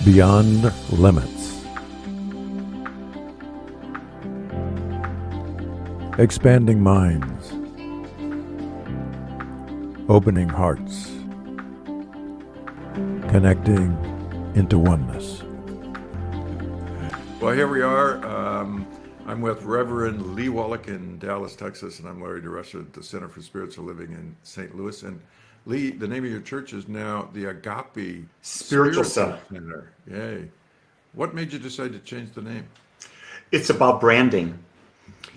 Beyond limits. Expanding minds. Opening hearts. Connecting into oneness. Well, here we are. I'm with Reverend Lee Wallach in Dallas, Texas, and I'm Larry DeRusha at the Center for Spiritual Living in St. Louis. And Lee, the name of your church is now the Agape Spiritual Center. Center. Yay. What made you decide to change the name? It's about branding.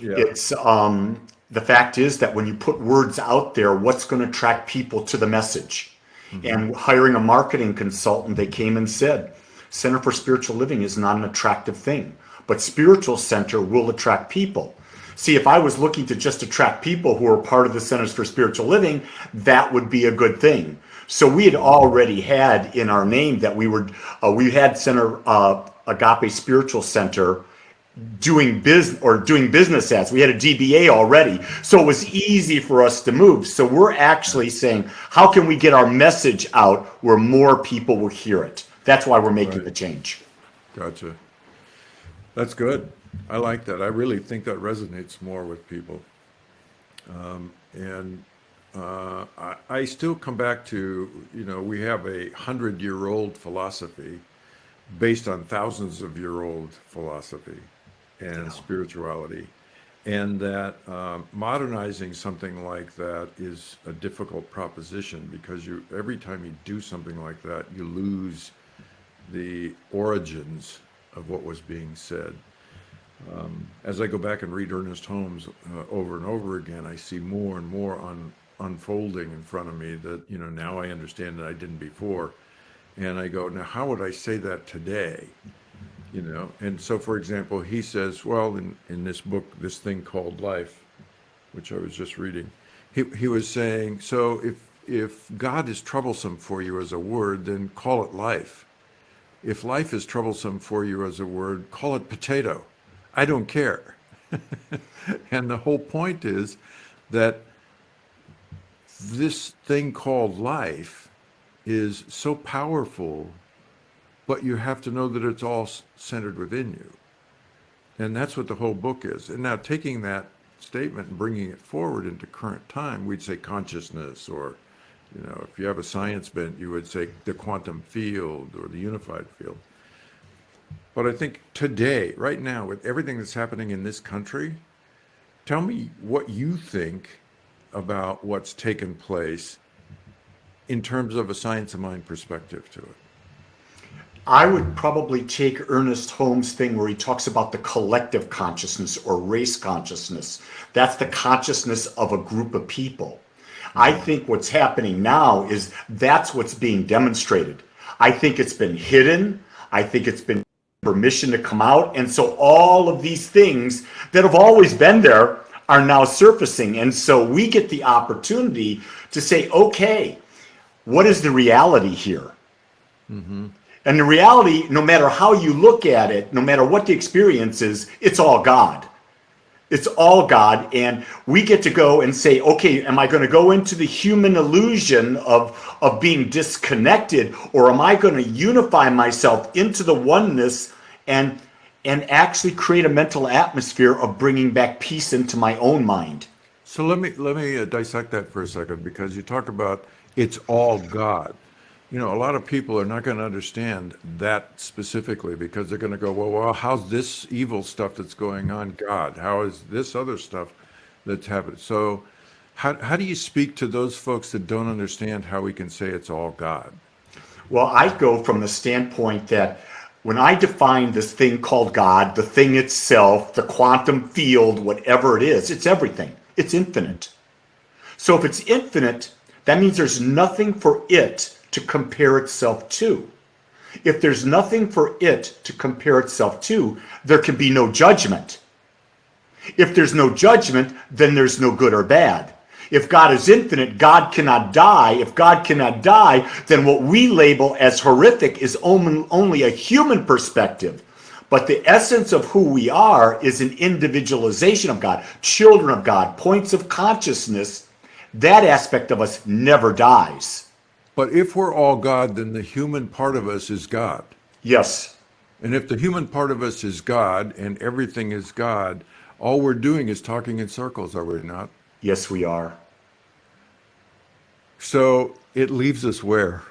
Yeah. It's the fact is that when you put words out there, what's going to attract people to the message? And hiring a marketing consultant, they came and said, Center for Spiritual Living is not an attractive thing, but Spiritual Center will attract people. See, if I was looking to just attract people who are part of the Centers for Spiritual Living, that would be a good thing. So we had already had in our name that we had Center Agape Spiritual Center doing business as. We had a DBA already. So it was easy for us to move. So we're actually saying, how can we get our message out where more people will hear it? That's why we're making the change. Gotcha. That's good. I like that. I really think that resonates more with people. I still come back to, we have 100-year-old philosophy based on thousands of year old philosophy and spirituality. And that modernizing something like that is a difficult proposition because every time you do something like that, you lose the origins of what was being said. As I go back and read Ernest Holmes over and over again, I see more and more unfolding in front of me that, now I understand that I didn't before. And I go, now how would I say that today? And so, for example, he says, well, in this book, this thing called life, which I was just reading, he was saying, so if God is troublesome for you as a word, then call it life. If life is troublesome for you as a word, call it potato. I don't care. And the whole point is that this thing called life is so powerful, but you have to know that it's all centered within you. And that's what the whole book is. And now taking that statement and bringing it forward into current time, we'd say consciousness, or, if you have a science bent, you would say the quantum field or the unified field. But I think today, right now, with everything that's happening in this country, tell me what you think about what's taken place in terms of a science of mind perspective to it. I would probably take Ernest Holmes' thing where he talks about the collective consciousness or race consciousness. That's the consciousness of a group of people. I think what's happening now is that's what's being demonstrated. I think it's been hidden. I think it's been permission to come out. And so all of these things that have always been there are now surfacing. And so we get the opportunity to say, okay, what is the reality here? Mm-hmm. And the reality, no matter how you look at it, no matter what the experience is, it's all God. It's all God. And we get to go and say, okay, am I going to go into the human illusion of being disconnected, or am I going to unify myself into the oneness and actually create a mental atmosphere of bringing back peace into my own mind? So let me dissect that for a second, because you talk about it's all God. A lot of people are not going to understand that specifically, because they're going to go, well, how's this evil stuff that's going on God? How is this other stuff that's happening? So how do you speak to those folks that don't understand how we can say it's all God? Well, I go from the standpoint that when I define this thing called God, the thing itself, the quantum field, whatever it is, it's everything. It's infinite. So if it's infinite, that means there's nothing for it to compare itself to. If there's nothing for it to compare itself to, there can be no judgment. If there's no judgment, then there's no good or bad. If God is infinite, God cannot die. If God cannot die, then what we label as horrific is only a human perspective. But the essence of who we are is an individualization of God, children of God, points of consciousness. That aspect of us never dies. But if we're all God, then the human part of us is God. Yes. And if the human part of us is God and everything is God, all we're doing is talking in circles, are we not? Yes, we are. So it leaves us where?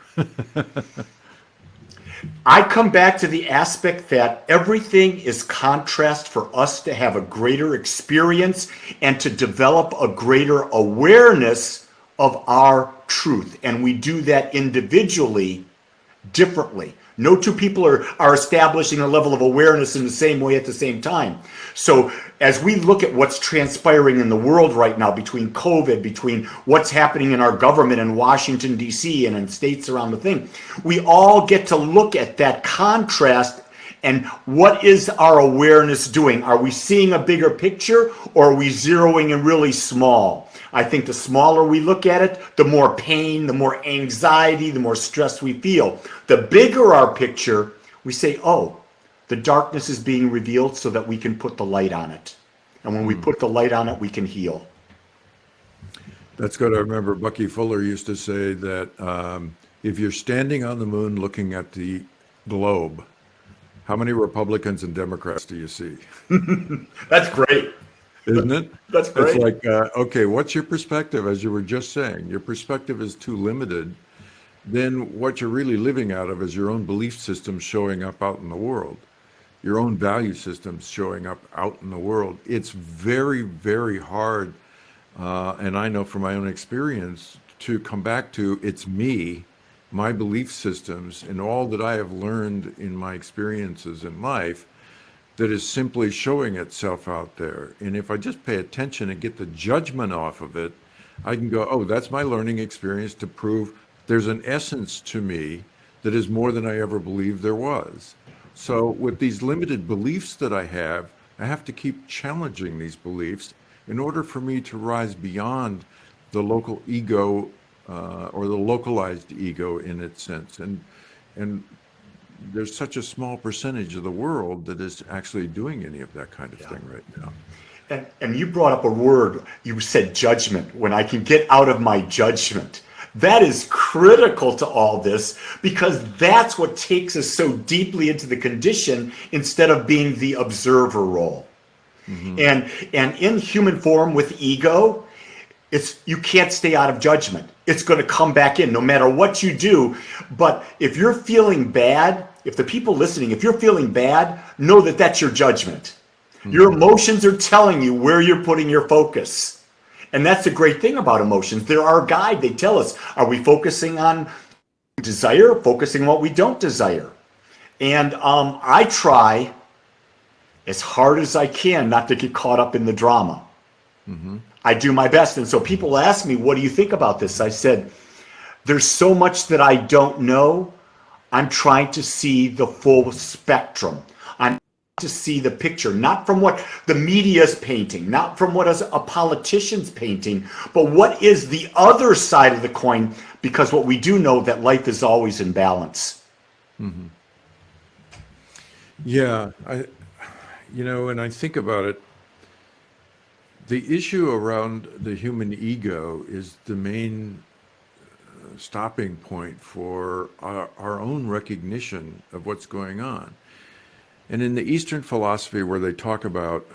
I come back to the aspect that everything is contrast for us to have a greater experience and to develop a greater awareness of our truth. And we do that individually differently. No two people are establishing a level of awareness in the same way at the same time. So as we look at what's transpiring in the world right now between COVID, between what's happening in our government in Washington, D.C. and in states around the thing, we all get to look at that contrast and what is our awareness doing? Are we seeing a bigger picture or are we zeroing in really small? I think the smaller we look at it, the more pain, the more anxiety, the more stress we feel. The bigger our picture, we say, oh, the darkness is being revealed so that we can put the light on it. And when we put the light on it, we can heal. That's good. I remember Bucky Fuller used to say that if you're standing on the moon looking at the globe, how many Republicans and Democrats do you see? That's great. Isn't it? That's It's great. like, okay, what's your perspective? As you were just saying, your perspective is too limited. Then what you're really living out of is your own belief system showing up out in the world, your own value systems showing up out in the world. It's very, very hard, and I know from my own experience, to come back to it's me, my belief systems, and all that I have learned in my experiences in life that is simply showing itself out there. And if I just pay attention and get the judgment off of it, I can go, oh, that's my learning experience to prove there's an essence to me that is more than I ever believed there was. So with these limited beliefs that I have to keep challenging these beliefs in order for me to rise beyond the local ego or the localized ego in its sense. And there's such a small percentage of the world that is actually doing any of that kind of thing right now. And you brought up a word, you said judgment, when I can get out of my judgment. That is critical to all this because that's what takes us so deeply into the condition instead of being the observer role. Mm-hmm. And in human form with ego, you can't stay out of judgment. It's going to come back in no matter what you do. But if you're feeling bad, if the people listening, if you're feeling bad, know that that's your judgment. Mm-hmm. Your emotions are telling you where you're putting your focus. And that's the great thing about emotions. They're our guide. They tell us, are we focusing on desire, focusing on what we don't desire? And I try as hard as I can not to get caught up in the drama. Mm-hmm. I do my best. And so people ask me, what do you think about this? I said, there's so much that I don't know. I'm trying to see the full spectrum. I'm trying to see the picture, not from what the media is painting, not from what a politician's painting, but what is the other side of the coin, because what we do know that life is always in balance. Mm-hmm. Yeah, when I think about it, the issue around the human ego is the main stopping point for our own recognition of what's going on. And in the Eastern philosophy, where they talk about,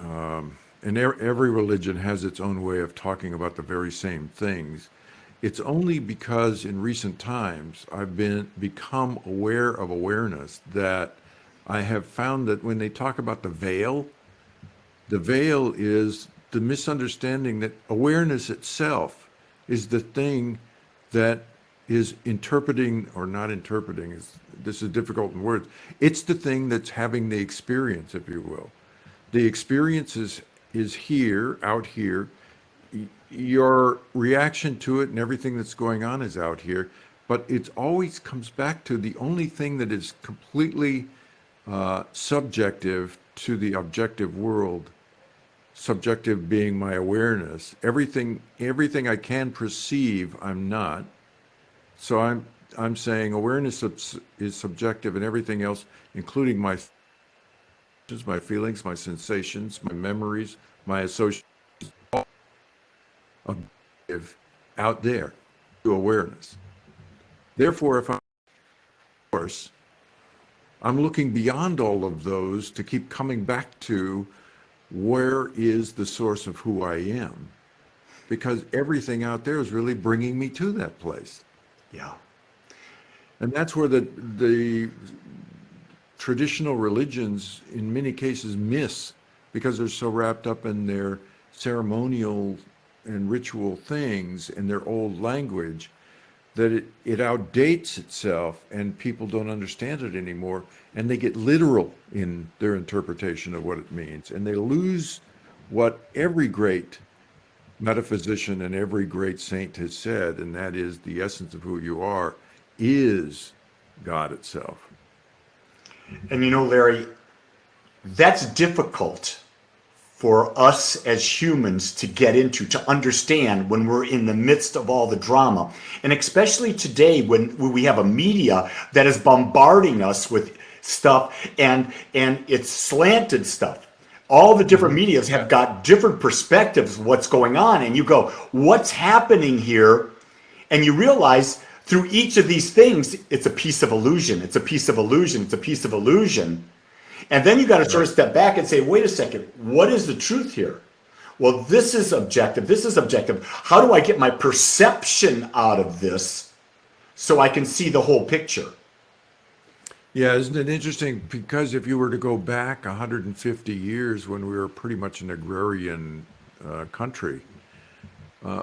and every religion has its own way of talking about the very same things, it's only because in recent times I've become aware of awareness that I have found that when they talk about the veil is the misunderstanding that awareness itself is the thing that is interpreting or not interpreting. This is difficult in words. It's the thing that's having the experience, if you will. The experience is here, out here. Your reaction to it and everything that's going on is out here. But it always comes back to the only thing that is completely subjective to the objective world. Subjective being my awareness. Everything I can perceive, I'm not. So I'm saying awareness is subjective, and everything else, including my feelings, my sensations, my memories, my associations, objective out there to awareness. Therefore, if I'm force, I'm looking beyond all of those to keep coming back to where is the source of who I am? Because everything out there is really bringing me to that place. Yeah. And that's where the traditional religions in many cases miss, because they're so wrapped up in their ceremonial and ritual things and their old language that it outdates itself and people don't understand it anymore, and they get literal in their interpretation of what it means, and they lose what every great metaphysician and every great saint has said, and that is the essence of who you are is God itself. And Larry, that's difficult for us as humans to get into, to understand when we're in the midst of all the drama. And especially today when we have a media that is bombarding us with stuff and it's slanted stuff. All the different medias have got different perspectives of what's going on. And you go, what's happening here? And you realize through each of these things, it's a piece of illusion. It's a piece of illusion. It's a piece of illusion. And then you got to sort of step back and say, wait a second, what is the truth here? Well, this is objective. This is objective. How do I get my perception out of this so I can see the whole picture? Yeah, isn't it interesting? Because if you were to go back 150 years when we were pretty much an agrarian country,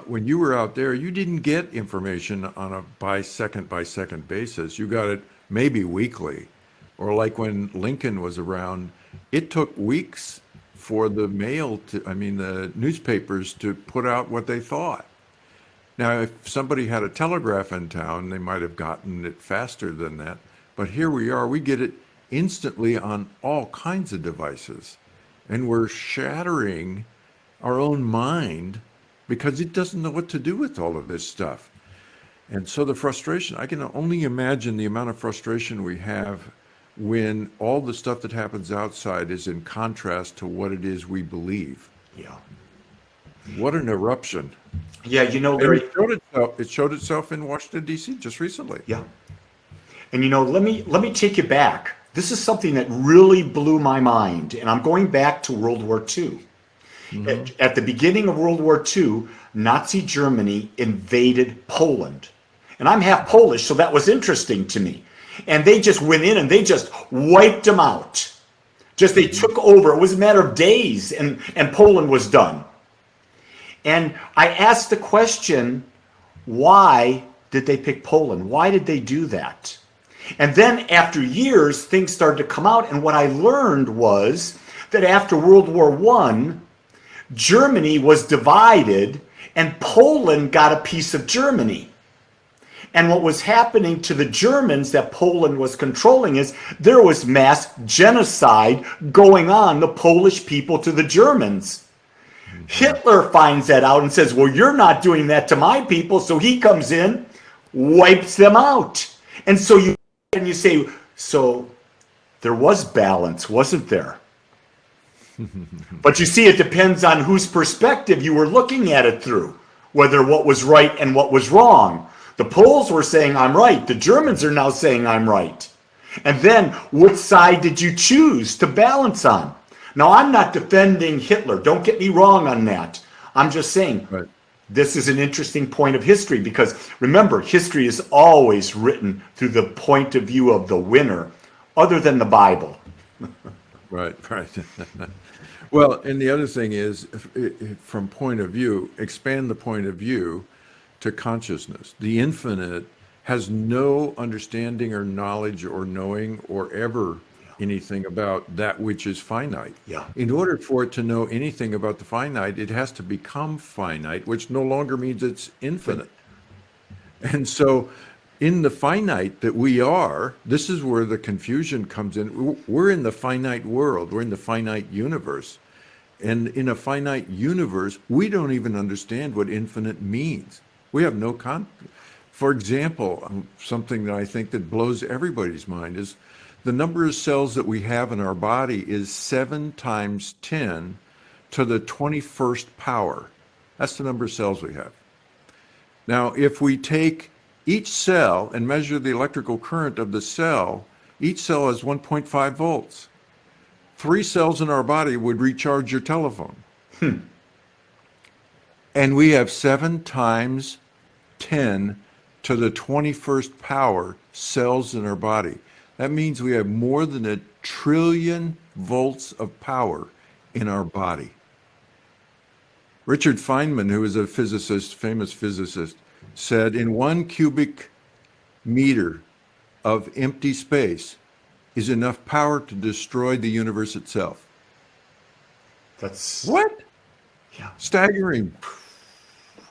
when you were out there, you didn't get information on a by second basis. You got it maybe weekly. Or like when Lincoln was around, it took weeks for the the newspapers to put out what they thought. Now, if somebody had a telegraph in town, they might have gotten it faster than that. But here we are, we get it instantly on all kinds of devices. And we're shattering our own mind because it doesn't know what to do with all of this stuff. And so the frustration, I can only imagine the amount of frustration we have when all the stuff that happens outside is in contrast to what it is we believe. Yeah. What an eruption. Yeah, And Larry. it showed itself in Washington, D.C. just recently. Yeah. And let me take you back. This is something that really blew my mind. And I'm going back to World War II. Mm-hmm. At the beginning of World War II, Nazi Germany invaded Poland. And I'm half Polish, so that was interesting to me. And they just went in and they just wiped them out. They took over. It was a matter of days and Poland was done. And I asked the question, why did they pick Poland? Why did they do that? And then after years, things started to come out. And what I learned was that after World War I, Germany was divided and Poland got a piece of Germany. And what was happening to the Germans that Poland was controlling is there was mass genocide going on, the Polish people to the Germans. Mm-hmm. Hitler finds that out and says, well, you're not doing that to my people. So he comes in, wipes them out. And so you say, so there was balance, wasn't there? But you see, it depends on whose perspective you were looking at it through, whether what was right and what was wrong. The Poles were saying, I'm right. The Germans are now saying, I'm right. And then, which side did you choose to balance on? Now, I'm not defending Hitler. Don't get me wrong on that. I'm just saying, right. This is an interesting point of history because, remember, history is always written through the point of view of the winner, other than the Bible. Right. Well, and the other thing is, from point of view, expand the point of view to consciousness. The infinite has no understanding or knowledge or knowing or ever anything about that which is finite. Yeah. In order for it to know anything about the finite, it has to become finite, which no longer means it's infinite. And so in the finite that we are, this is where the confusion comes in. We're in the finite world. We're in the finite universe. And in a finite universe, we don't even understand what infinite means. We have no For example, something that I think that blows everybody's mind is the number of cells that we have in our body is 7 times 10 to the 21st power. That's the number of cells we have. Now, if we take each cell and measure the electrical current of the cell Each cell has 1.5 volts. 3 cells in our body would recharge your telephone. And we have 7 times 10 to the 21st power cells in our body. That means we have more than 1 trillion volts of power in our body. Richard Feynman, who is a physicist, famous physicist, said in 1 cubic meter of empty space is enough power to destroy the universe itself. That's What? yeah. Staggering.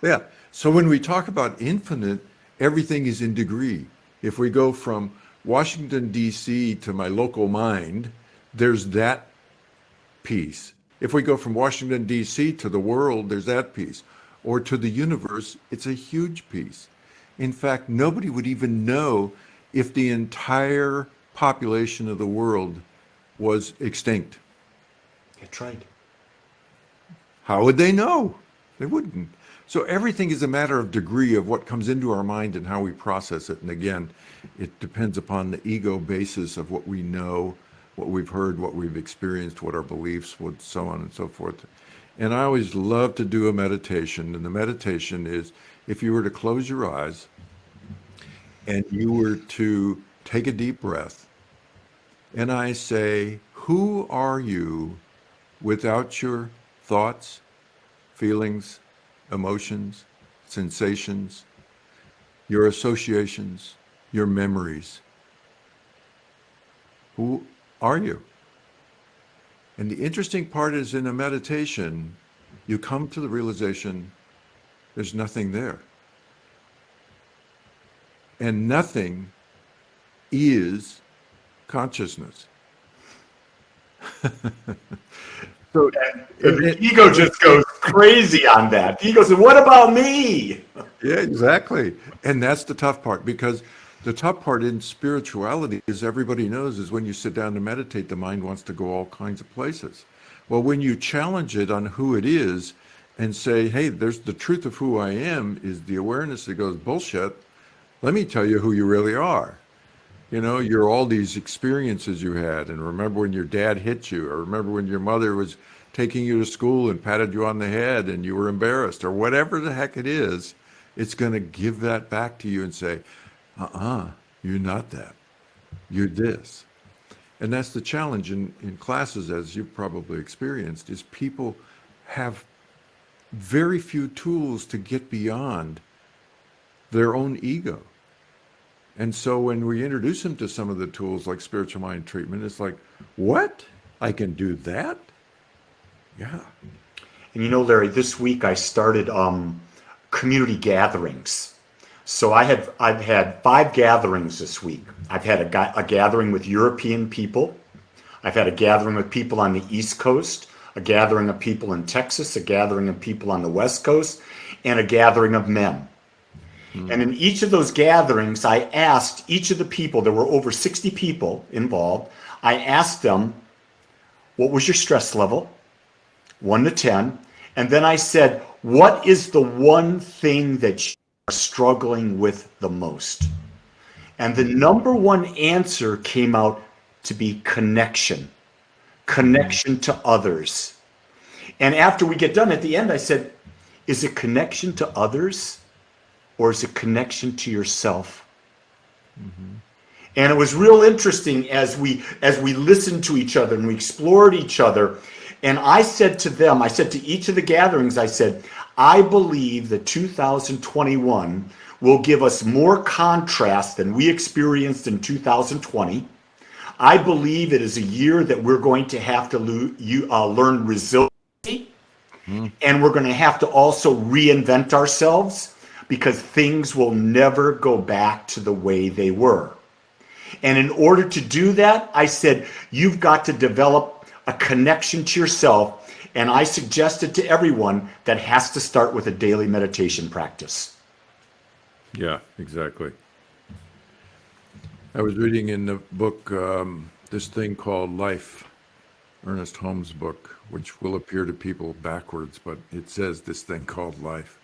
Yeah. So when we talk about infinite, everything is in degree. If we go from Washington, D.C. to my local mind, there's that piece. If we go from Washington, D.C. to the world, there's that piece. Or to the universe, it's a huge piece. In fact, nobody would even know if the entire population of the world was extinct. That's right. How would they know? They wouldn't. So everything is a matter of degree of what comes into our mind and how we process it. And again, it depends upon the ego basis of what we know, what we've heard, what we've experienced, what our beliefs would, so on and so forth. And I always love to do a meditation. And the meditation is if you were to close your eyes and you were to take a deep breath, and I say, who are you without your thoughts, feelings, emotions, sensations, your associations, your memories? Who are you? And the interesting part is in a meditation, you come to the realization there's nothing there. And nothing is consciousness. So The ego just goes crazy on that. The ego says, what about me? yeah, exactly. And that's the tough part, because the tough part in spirituality, as everybody knows, is when you sit down to meditate, the mind wants to go all kinds of places. Well, when you challenge it on who it is and say, hey, there's the truth of who I am, is the awareness that goes, bullshit, let me tell you who you really are. You know, you're all these experiences you had, and remember when your dad hit you, or remember when your mother was taking you to school and patted you on the head and you were embarrassed, or whatever the heck it is, it's going to give that back to you and say, you're not that. You're this. And that's the challenge in classes, as you've probably experienced, is people have very few tools to get beyond their own ego. And so when we introduce them to some of the tools like spiritual mind treatment, it's like, what? I can do that? Yeah. And you know, Larry, this week I started community gatherings. So I've had 5 gatherings this week. I've had a gathering with European people. I've had a gathering with people on the East Coast, a gathering of people in Texas, a gathering of people on the West Coast, and a gathering of men. And in each of those gatherings, I asked each of the people, there were over 60 people involved, I asked them, what was your stress level? 1 to 10. And then I said, what is the one thing that you are struggling with the most? And the number one answer came out to be connection to others. And after we get done at the end, I said, is it connection to others? Or is it connection to yourself? And it was real interesting as we listened to each other and we explored each other. And I said to them, I said to each of the gatherings, I said, I believe that 2021 will give us more contrast than we experienced in 2020. I believe it is a year that we're going to have to learn resiliency. And we're going to have to also reinvent ourselves, because things will never go back to the way they were. And in order to do that, I said, you've got to develop a connection to yourself. And I suggested to everyone that has to start with a daily meditation practice. Yeah, exactly. I was reading in the book this thing called Life, Ernest Holmes' book, which will appear to people backwards, but it says this thing called life.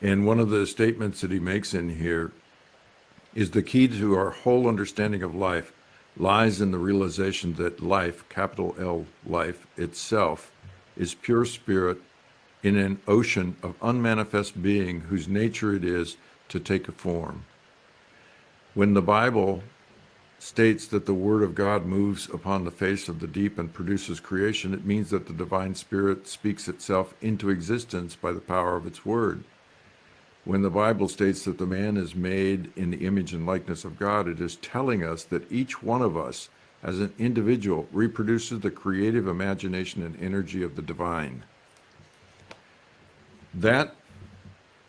And one of the statements that he makes in here is the key to our whole understanding of life lies in the realization that life, capital L life itself, is pure spirit in an ocean of unmanifest being whose nature it is to take a form. When the Bible states that the Word of God moves upon the face of the deep and produces creation, it means that the divine spirit speaks itself into existence by the power of its word. When the Bible states that the man is made in the image and likeness of God, it is telling us that each one of us as an individual reproduces the creative imagination and energy of the divine. That,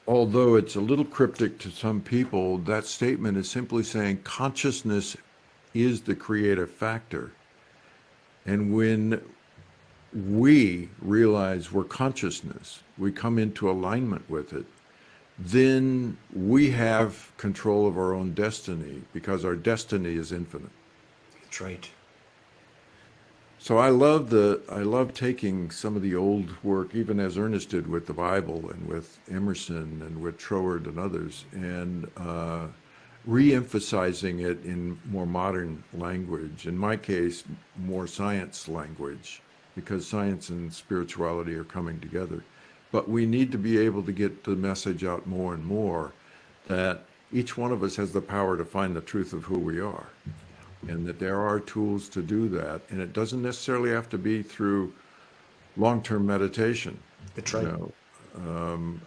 although it's a little cryptic to some people, that statement is simply saying consciousness is the creative factor. And when we realize we're consciousness, we come into alignment with it, then we have control of our own destiny because our destiny is infinite. That's right. So I love taking some of the old work, even as Ernest did with the Bible and with Emerson and with Troward and others, and re-emphasizing it in more modern language. In my case, more science language, because science and spirituality are coming together. But we need to be able to get the message out more and more that each one of us has the power to find the truth of who we are, and that there are tools to do that. And it doesn't necessarily have to be through long-term meditation. That's right. You know,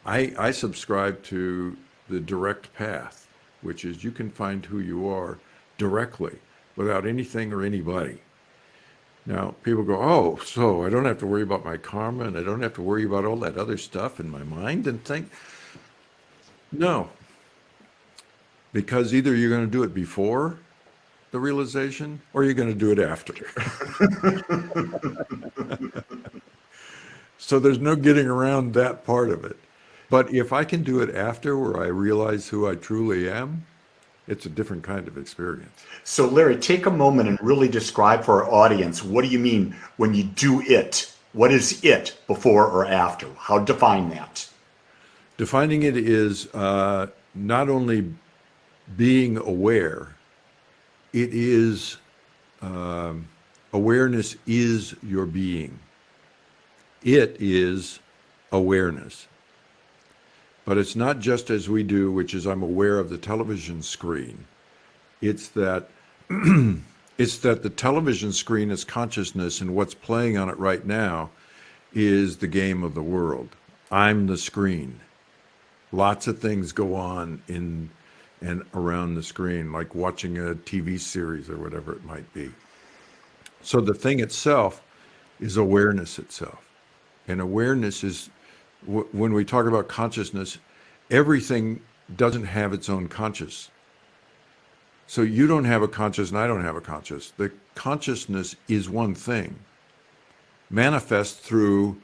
I subscribe to the direct path, which is you can find who you are directly without anything or anybody. Now, people go, oh, so I don't have to worry about my karma and I don't have to worry about all that other stuff in my mind and think. No, because either you're going to do it before the realization or you're going to do it after. So there's no getting around that part of it. But if I can do it after, where I realize who I truly am, it's a different kind of experience. So Larry, take a moment and really describe for our audience, what do you mean when you do it? What is it before or after? How define that? Defining it is not only being aware, it is awareness is your being. It is awareness. But it's not just as we do, which is I'm aware of the television screen. It's that the television screen is consciousness, and what's playing on it right now is the game of the world. I'm the screen. Lots of things go on in and around the screen, like watching a TV series or whatever it might be. So the thing itself is awareness itself. And awareness is, when we talk about consciousness, everything doesn't have its own conscious. So you don't have a conscious and I don't have a conscious. The consciousness is one thing, manifest through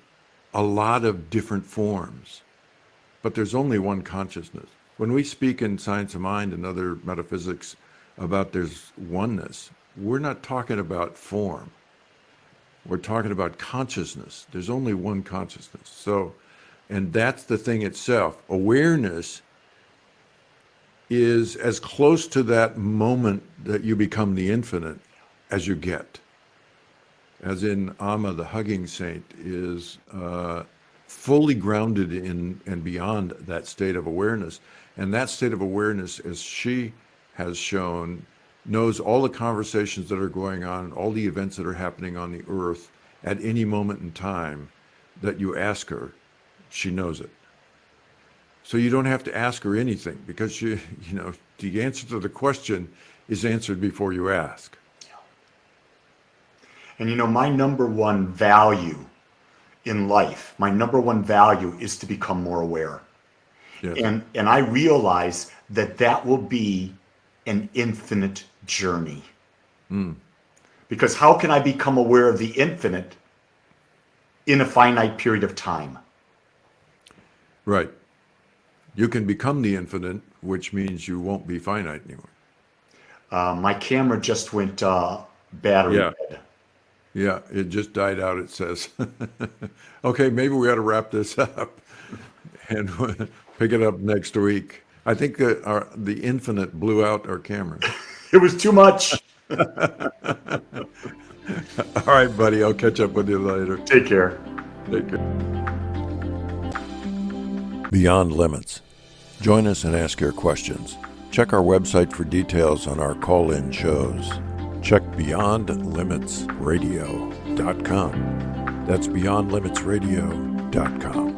a lot of different forms, but there's only one consciousness. When we speak in science of mind and other metaphysics about there's oneness, we're not talking about form. We're talking about consciousness. There's only one consciousness. So, and that's the thing itself. Awareness is as close to that moment that you become the infinite as you get. As in Amma, the hugging saint, is fully grounded in and beyond that state of awareness. And that state of awareness, as she has shown, knows all the conversations that are going on, all the events that are happening on the earth at any moment in time that you ask her, she knows it. So you don't have to ask her anything because the answer to the question is answered before you ask. And my number one value in life, my number one value is to become more aware. Yes. And I realize that will be an infinite journey. Because how can I become aware of the infinite in a finite period of time? Right. You can become the infinite, which means you won't be finite anymore. My camera just went battery dead. Yeah, it just died out, it says. Okay, maybe we ought to wrap this up and pick it up next week. I think the infinite blew out our camera. It was too much. All right, buddy. I'll catch up with you later. Take care. Take care. Beyond Limits. Join us and ask your questions. Check our website for details on our call-in shows. Check beyondlimitsradio.com. That's beyondlimitsradio.com.